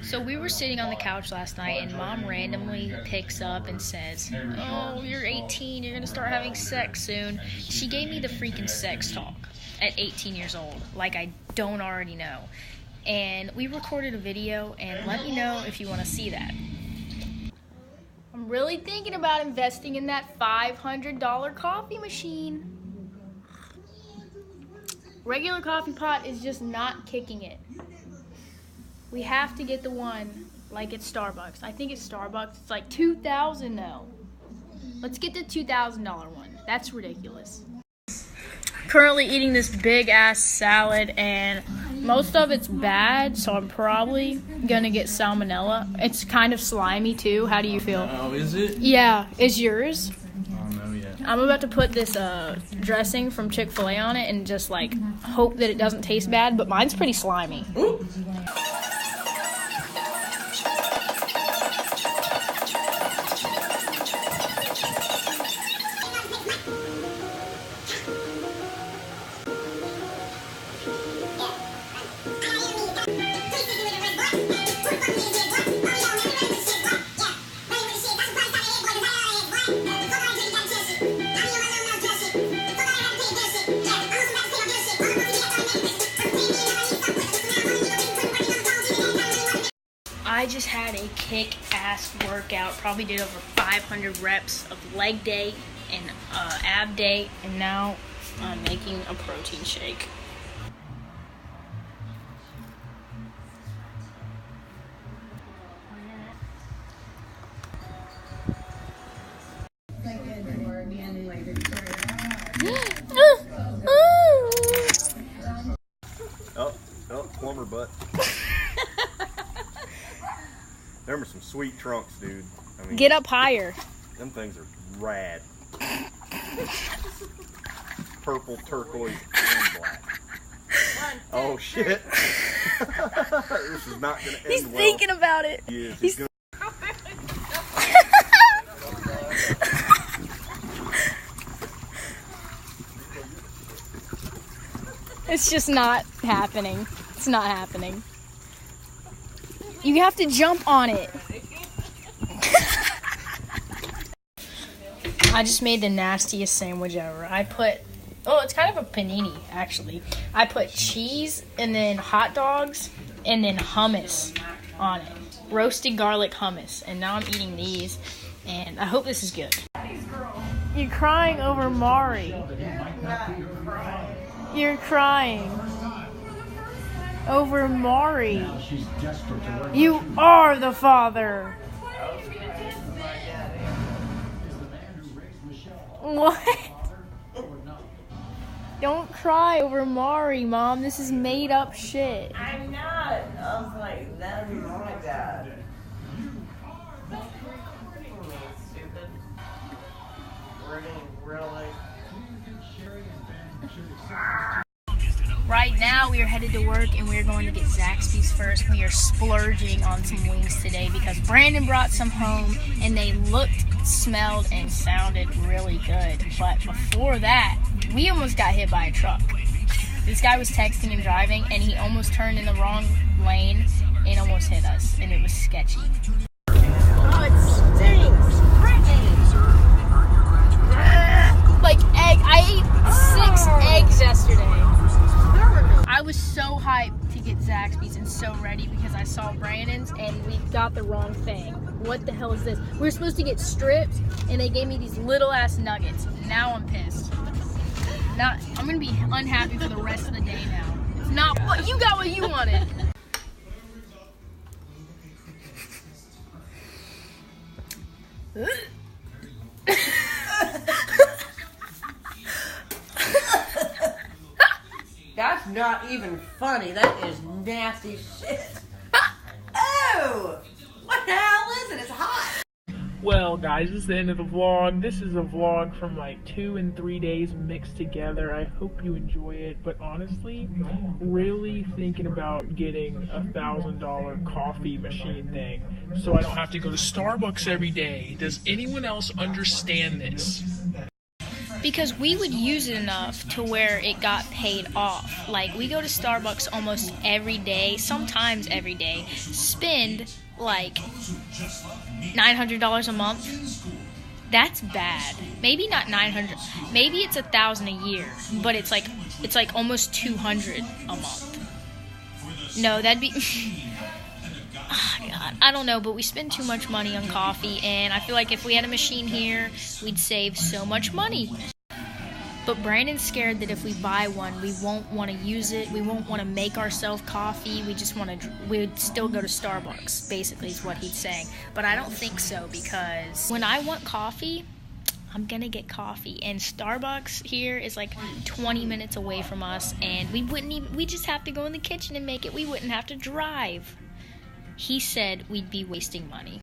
So we were sitting on the couch last night and Mom randomly picks up and says, "Oh, you're 18, you're gonna start having sex soon." She gave me the freaking sex talk at 18 years old, like I don't already know. And we recorded a video, and let me know if you want to see that. I'm really thinking about investing in that $500 coffee machine. Regular coffee pot is just not kicking it. We have to get the one like at Starbucks. I think it's Starbucks. It's like $2,000 though. Let's get the $2,000 one. That's ridiculous. Currently eating this big ass salad and most of it's bad, so I'm probably gonna get salmonella. It's kind of slimy too. How do you feel? Oh, is it? Yeah. Is yours? Oh, no, yeah. I'm about to put this dressing from Chick-fil-A on it and just like hope that it doesn't taste bad, but mine's pretty slimy. Ooh. I just had a kick-ass workout, probably did over 500 reps of leg day and ab day, and now I'm making a protein shake. Oh, plumber butt. Them are some sweet trunks, dude. I mean, Get up higher. them things are rad. Purple, turquoise, and black. Oh shit! This is not gonna end He's well. thinking about it. He is. He's gonna... It's just not happening. It's not happening. You have to jump on it. I just made the nastiest sandwich ever. It's kind of a panini, actually. I put cheese and then hot dogs and then hummus on it. Roasted garlic hummus. And now I'm eating these, and I hope this is good. You're crying over Mari. You're crying over Mari. You are the father. What? Don't cry over Mari, Mom. This is made up shit. I'm not. I was like, that'd be my dad. Stupid. We're getting really. Right now, we are headed to work and we are going to get Zaxby's first. We are splurging on some wings today because Brandon brought some home and they looked, smelled, and sounded really good. But before that, we almost got hit by a truck. This guy was texting and driving and he almost turned in the wrong lane and almost hit us, and it was sketchy. Oh, it stinks. Like egg. I ate 6 eggs yesterday. I was so hyped to get Zaxby's and so ready because I saw Brandon's and we got the wrong thing. What the hell is this? We were supposed to get strips and they gave me these little ass nuggets. Now I'm pissed. I'm gonna be unhappy for the rest of the day now. It's not what you got what you wanted. That's not even funny. That is nasty shit. Oh! What the hell is it? It's hot. Well, guys, this is the end of the vlog. This is a vlog from like 2 and 3 days mixed together. I hope you enjoy it, but honestly, really thinking about getting $1,000 coffee machine thing so I don't have to go to Starbucks every day. Does anyone else understand this? Because we would use it enough to where it got paid off. Like, we go to Starbucks almost every day, sometimes every day, spend like $900 a month. That's bad. Maybe not 900. Maybe it's 1,000 a year, but it's like almost 200 a month. No, that'd be oh, God, I don't know, but we spend too much money on coffee, and I feel like if we had a machine here, we'd save so much money. But Brandon's scared that if we buy one, we won't want to use it. We won't want to make ourselves coffee. We'd still go to Starbucks, basically is what he's saying. But I don't think so, because when I want coffee, I'm gonna get coffee. And Starbucks here is like 20 minutes away from us, and we just have to go in the kitchen and make it. We wouldn't have to drive. He said we'd be wasting money.